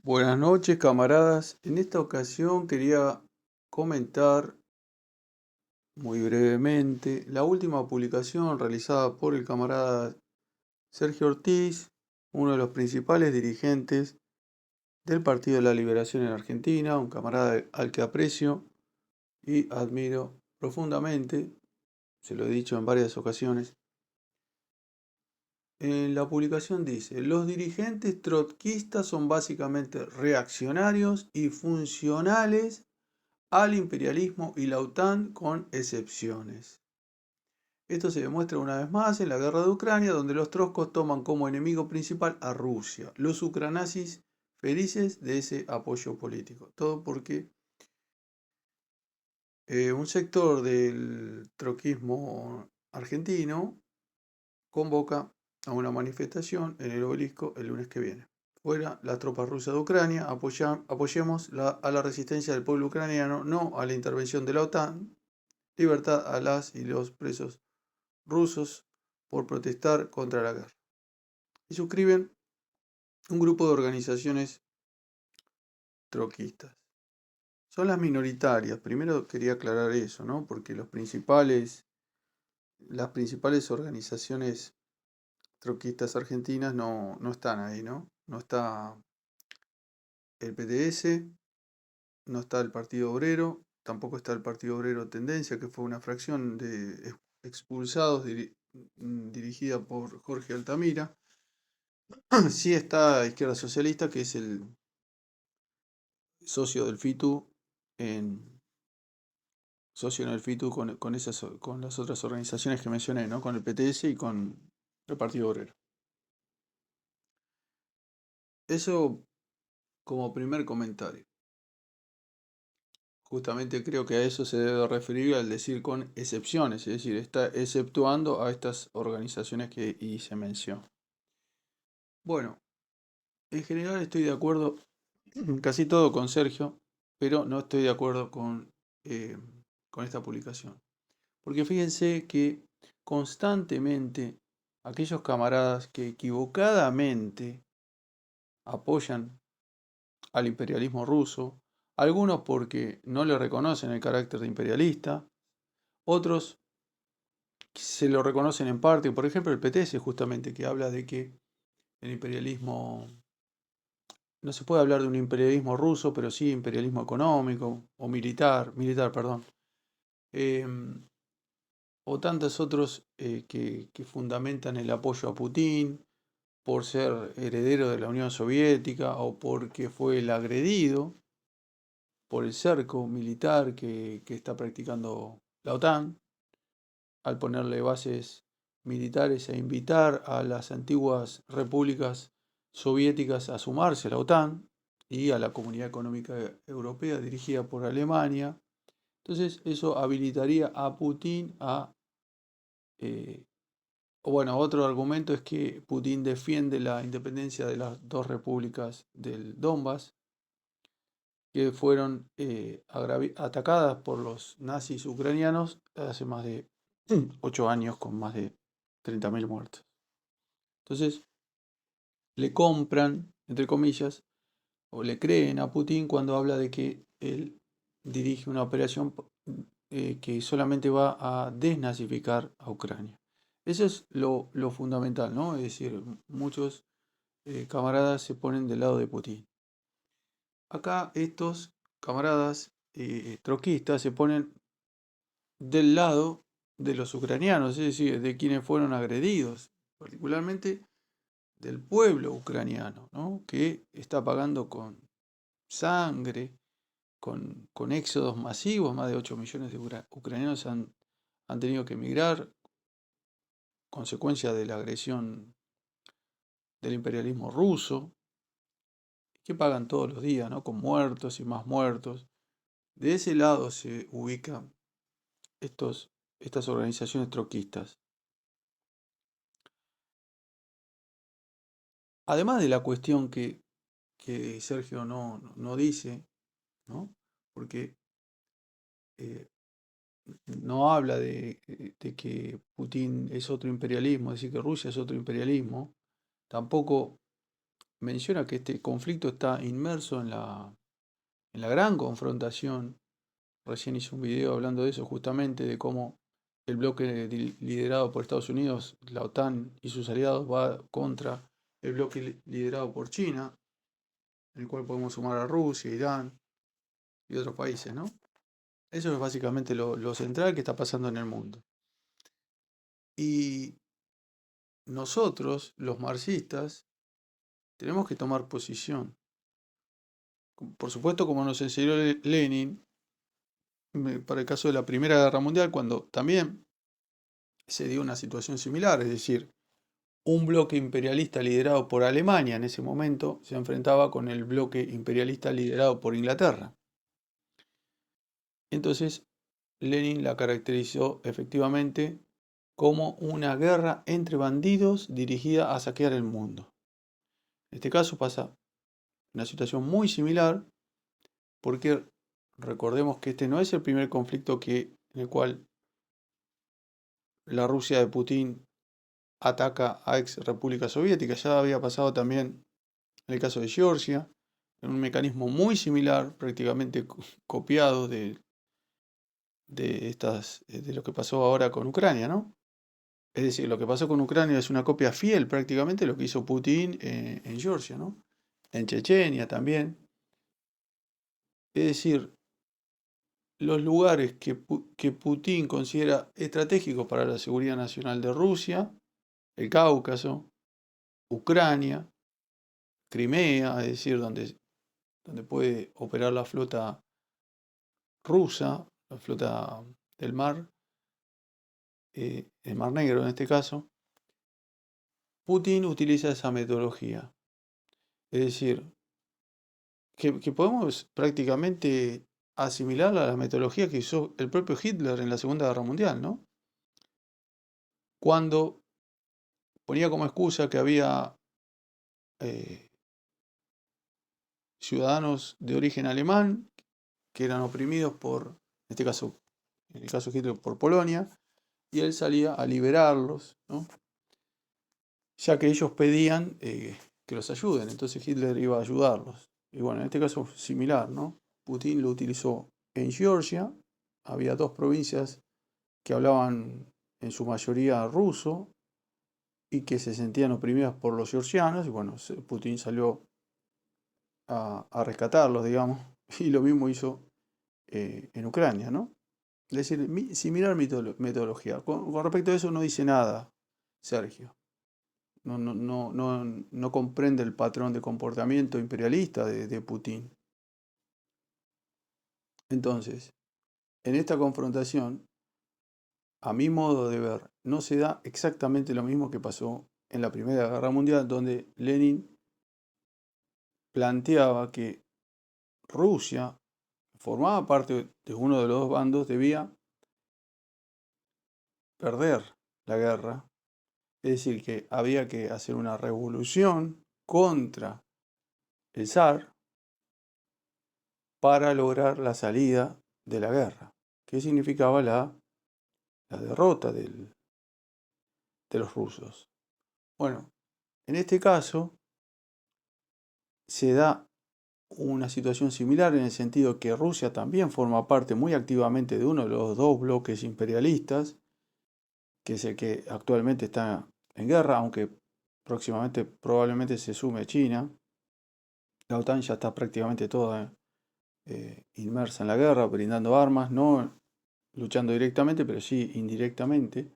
Buenas noches, camaradas. En esta ocasión quería comentar muy brevemente la última publicación realizada por el camarada Sergio Ortiz, uno de los principales dirigentes del Partido de la Liberación en Argentina, un camarada al que aprecio y admiro profundamente, se lo he dicho en varias ocasiones. En la publicación dice, los dirigentes trotskistas son básicamente reaccionarios y funcionales al imperialismo y la OTAN con excepciones. Esto se demuestra una vez más en la guerra de Ucrania, donde los trotskos toman como enemigo principal a Rusia, los ucranazis felices de ese apoyo político. Todo porque un sector del trotskismo argentino convoca a una manifestación en el obelisco el lunes que viene. Fuera las tropas rusas de Ucrania, apoyemos a la resistencia del pueblo ucraniano, no a la intervención de la OTAN. Libertad a las y los presos rusos por protestar contra la guerra. Y suscriben un grupo de organizaciones troquistas. Son las minoritarias. Primero quería aclarar eso, ¿no? Porque las principales organizaciones troquistas argentinas no están ahí, ¿no? No está el PTS, no está el Partido Obrero, tampoco está el Partido Obrero Tendencia, que fue una fracción de expulsados dirigida por Jorge Altamira. Sí está Izquierda Socialista, que es el socio del FITU, en, socio en el FITU con las otras organizaciones que mencioné, ¿no? Con el PTS y con el Partido Obrero. Eso como primer comentario. Justamente creo que a eso se debe referir al decir con excepciones, es decir, está exceptuando a estas organizaciones que hice mención. Bueno, en general estoy de acuerdo en casi todo con Sergio, pero no estoy de acuerdo eh, con esta publicación. Porque fíjense que constantemente aquellos camaradas que equivocadamente apoyan al imperialismo ruso, algunos porque no le reconocen el carácter de imperialista, otros se lo reconocen en parte, por ejemplo el PTS justamente, que habla de que el imperialismo, no se puede hablar de un imperialismo ruso, pero sí imperialismo económico o militar, perdón. Em, o tantos otros que fundamentan el apoyo a Putin por ser heredero de la Unión Soviética o porque fue el agredido por el cerco militar que está practicando la OTAN al ponerle bases militares e invitar a las antiguas repúblicas soviéticas a sumarse a la OTAN y a la Comunidad Económica Europea dirigida por Alemania. Entonces eso habilitaría a Putin a eh, bueno, otro argumento es que Putin defiende la independencia de las dos repúblicas del Donbass, que fueron atacadas por los nazis ucranianos hace más de 8 años con más de 30.000 muertos. Entonces, le compran, entre comillas, o le creen a Putin cuando habla de que él dirige una operación que solamente va a desnazificar a Ucrania. Eso es lo fundamental, ¿no? Es decir, muchos camaradas se ponen del lado de Putin. Acá estos camaradas troquistas se ponen del lado de los ucranianos, es decir, de quienes fueron agredidos, particularmente del pueblo ucraniano, ¿no? Que está pagando con sangre, con éxodos masivos, más de 8 millones de ucranianos han tenido que emigrar, consecuencia de la agresión del imperialismo ruso, que pagan todos los días, ¿no? Con muertos y más muertos. De ese lado se ubican estas organizaciones troquistas. Además de la cuestión que Sergio no dice, ¿no? Porque eh, no habla de que Putin es otro imperialismo, es decir, que Rusia es otro imperialismo, tampoco menciona que este conflicto está inmerso en la gran confrontación. Recién hice un video hablando de eso, justamente de cómo el bloque liderado por Estados Unidos, la OTAN y sus aliados, va contra el bloque liderado por China, en el cual podemos sumar a Rusia, Irán y otros países, ¿no? Eso es básicamente lo central que está pasando en el mundo. Y nosotros, los marxistas, tenemos que tomar posición. Por supuesto, como nos enseñó Lenin, para el caso de la Primera Guerra Mundial, cuando también se dio una situación similar, es decir, un bloque imperialista liderado por Alemania en ese momento se enfrentaba con el bloque imperialista liderado por Inglaterra. Entonces, Lenin la caracterizó efectivamente como una guerra entre bandidos dirigida a saquear el mundo. En este caso pasa una situación muy similar porque recordemos que este no es el primer conflicto en el cual la Rusia de Putin ataca a ex repúblicas soviéticas. Ya había pasado también en el caso de Georgia, en un mecanismo muy similar, prácticamente copiado de lo que pasó ahora con Ucrania, ¿no? Es decir, lo que pasó con Ucrania es una copia fiel prácticamente de lo que hizo Putin en Georgia, ¿no? En Chechenia también. Es decir, los lugares que Putin considera estratégicos para la seguridad nacional de Rusia, el Cáucaso, Ucrania, Crimea, es decir, donde puede operar la flota rusa, la flota del mar, el Mar Negro en este caso, Putin utiliza esa metodología. Es decir, que podemos prácticamente asimilarla a la metodología que usó el propio Hitler en la Segunda Guerra Mundial, ¿no? Cuando ponía como excusa que había eh, ciudadanos de origen alemán que eran oprimidos en este caso, en el caso de Hitler, por Polonia, y él salía a liberarlos, ¿no? Ya que ellos pedían que los ayuden, entonces Hitler iba a ayudarlos. Y bueno, en este caso similar, ¿no? Putin lo utilizó en Georgia, había dos provincias que hablaban en su mayoría ruso y que se sentían oprimidas por los georgianos, y bueno, Putin salió a rescatarlos, digamos, y lo mismo hizo en Ucrania, ¿no? Es decir, similar metodología. Con respecto a eso no dice nada, Sergio. No comprende el patrón de comportamiento imperialista de Putin. Entonces, en esta confrontación, a mi modo de ver, no se da exactamente lo mismo que pasó en la Primera Guerra Mundial, donde Lenin planteaba que Rusia, que formaba parte de uno de los dos bandos, debía perder la guerra. Es decir, que había que hacer una revolución contra el zar para lograr la salida de la guerra, que significaba la derrota de los rusos. Bueno, en este caso se da una situación similar en el sentido que Rusia también forma parte muy activamente de uno de los dos bloques imperialistas, que es el que actualmente está en guerra, aunque próximamente probablemente se sume China. La OTAN ya está prácticamente toda inmersa en la guerra, brindando armas, no luchando directamente, pero sí indirectamente,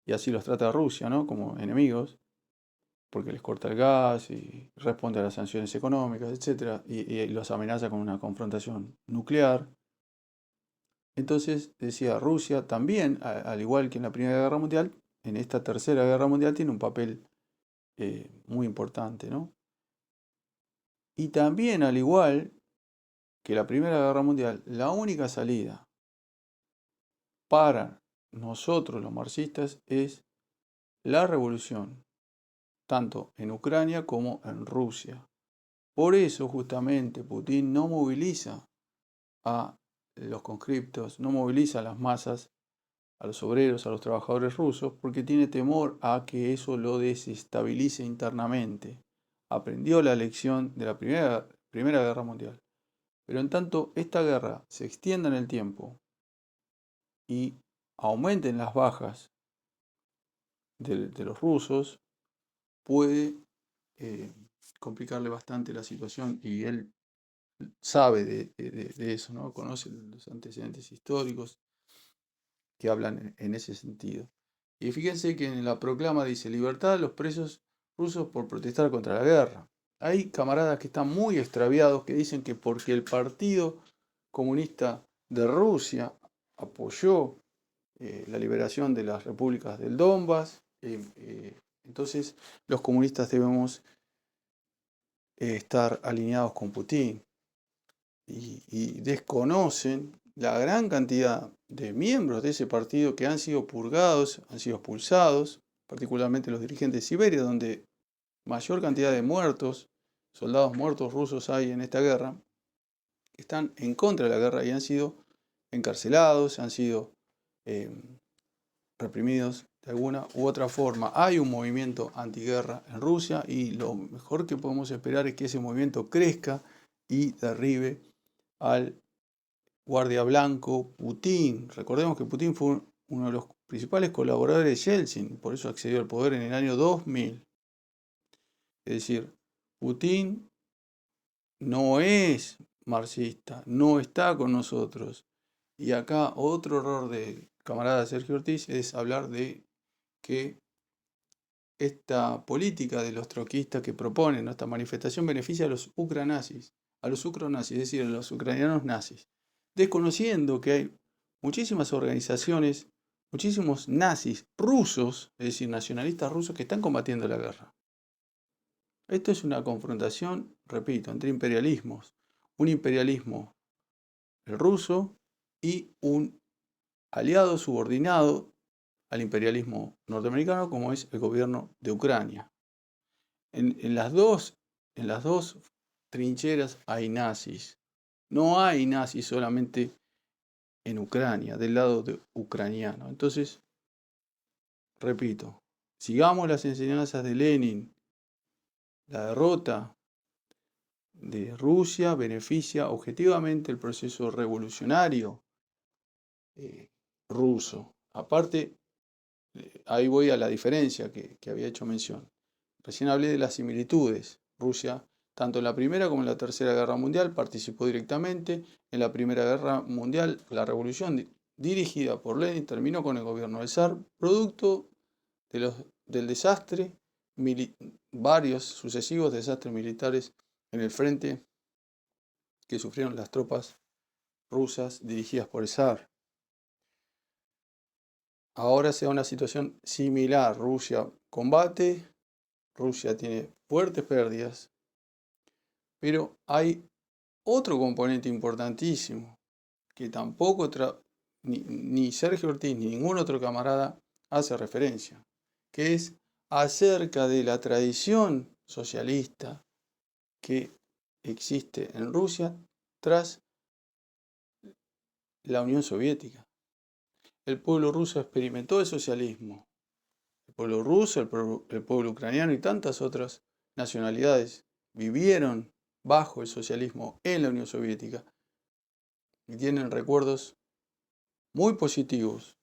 y así los trata Rusia, ¿no? Como enemigos, porque les corta el gas y responde a las sanciones económicas, etcétera, y los amenaza con una confrontación nuclear. Entonces, decía, Rusia también, al igual que en la Primera Guerra Mundial, en esta Tercera Guerra Mundial tiene un papel muy importante, ¿no? Y también, al igual que la Primera Guerra Mundial, la única salida para nosotros los marxistas es la revolución, tanto en Ucrania como en Rusia. Por eso justamente Putin no moviliza a los conscriptos, no moviliza a las masas, a los obreros, a los trabajadores rusos, porque tiene temor a que eso lo desestabilice internamente, aprendió la lección de la Primera Guerra Mundial. Pero en tanto esta guerra se extienda en el tiempo y aumenten las bajas de los rusos, puede complicarle bastante la situación, y él sabe de eso, ¿no? Conoce los antecedentes históricos que hablan en ese sentido. Y fíjense que en la proclama dice: libertad a los presos rusos por protestar contra la guerra. Hay camaradas que están muy extraviados, que dicen que porque el Partido Comunista de Rusia apoyó la liberación de las repúblicas del Donbass, entonces los comunistas debemos estar alineados con Putin. Y desconocen la gran cantidad de miembros de ese partido que han sido purgados, han sido expulsados, particularmente los dirigentes de Siberia, donde mayor cantidad de muertos, soldados muertos rusos hay en esta guerra, que están en contra de la guerra y han sido encarcelados, han sido reprimidos de alguna u otra forma. Hay un movimiento antiguerra en Rusia y lo mejor que podemos esperar es que ese movimiento crezca y derribe al guardia blanco Putin. Recordemos que Putin fue uno de los principales colaboradores de Yeltsin, por eso accedió al poder en el año 2000. Es decir, Putin no es marxista, no está con nosotros. Y acá otro error del camarada Sergio Ortiz es hablar de que esta política de los troquistas que proponen, ¿no?, esta manifestación beneficia a los ucranazis, es decir, a los ucranianos nazis, desconociendo que hay muchísimas organizaciones, muchísimos nazis rusos, es decir, nacionalistas rusos, que están combatiendo la guerra. Esto es una confrontación, repito, entre imperialismos. Un imperialismo, el ruso, y un aliado subordinado al imperialismo norteamericano, como es el gobierno de Ucrania. En las dos trincheras hay nazis. No hay nazis solamente en Ucrania, del lado ucraniano. Entonces, repito, sigamos las enseñanzas de Lenin. La derrota de Rusia beneficia objetivamente el proceso revolucionario ruso. Aparte, ahí voy a la diferencia que había hecho mención. Recién hablé de las similitudes. Rusia, tanto en la Primera como en la Tercera Guerra Mundial, participó directamente. En la Primera Guerra Mundial, la revolución dirigida por Lenin terminó con el gobierno del zar, producto del desastre, varios sucesivos desastres militares en el frente que sufrieron las tropas rusas dirigidas por el zar. Ahora se da una situación similar. Rusia combate, Rusia tiene fuertes pérdidas, pero hay otro componente importantísimo que tampoco ni Sergio Ortiz ni ningún otro camarada hace referencia, que es acerca de la tradición socialista que existe en Rusia tras la Unión Soviética. El pueblo ruso experimentó el socialismo. El pueblo ruso, el pueblo ucraniano y tantas otras nacionalidades vivieron bajo el socialismo en la Unión Soviética y tienen recuerdos muy positivos.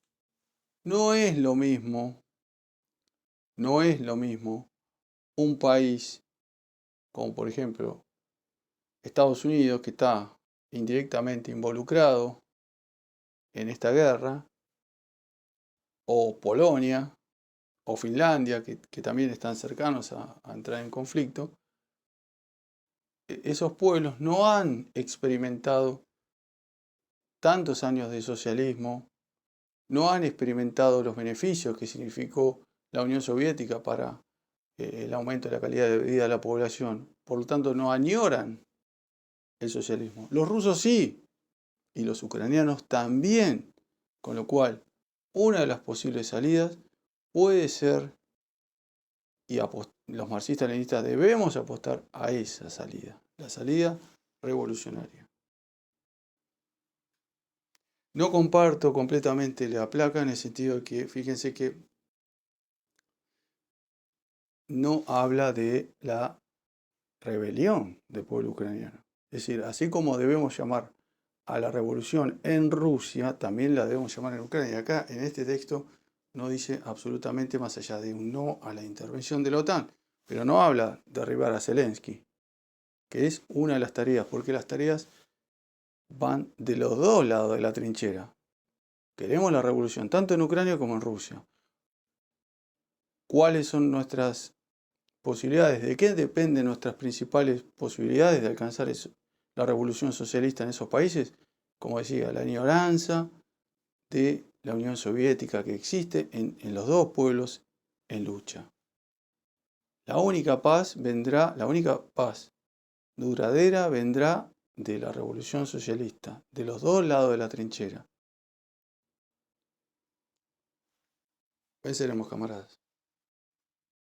No es lo mismo un país como, por ejemplo, Estados Unidos, que está indirectamente involucrado en esta guerra, o Polonia, o Finlandia, que también están cercanos a entrar en conflicto. Esos pueblos no han experimentado tantos años de socialismo, no han experimentado los beneficios que significó la Unión Soviética para el aumento de la calidad de vida de la población. Por lo tanto, no añoran el socialismo. Los rusos sí, y los ucranianos también. Con lo cual, una de las posibles salidas puede ser, y los marxistas-leninistas debemos apostar a esa salida, la salida revolucionaria. No comparto completamente la placa en el sentido de que, fíjense que no habla de la rebelión del pueblo ucraniano. Es decir, así como debemos llamar a la revolución en Rusia, también la debemos llamar en Ucrania. Y acá, en este texto, no dice absolutamente más allá de un no a la intervención de la OTAN, pero no habla de derribar a Zelensky, que es una de las tareas, porque las tareas van de los dos lados de la trinchera. Queremos la revolución, tanto en Ucrania como en Rusia. ¿Cuáles son nuestras posibilidades? ¿De qué dependen nuestras principales posibilidades de alcanzar la revolución socialista en esos países? Como decía, la añoranza de la Unión Soviética que existe en los dos pueblos en lucha. La única paz duradera vendrá de la revolución socialista, de los dos lados de la trinchera. Venceremos, camaradas.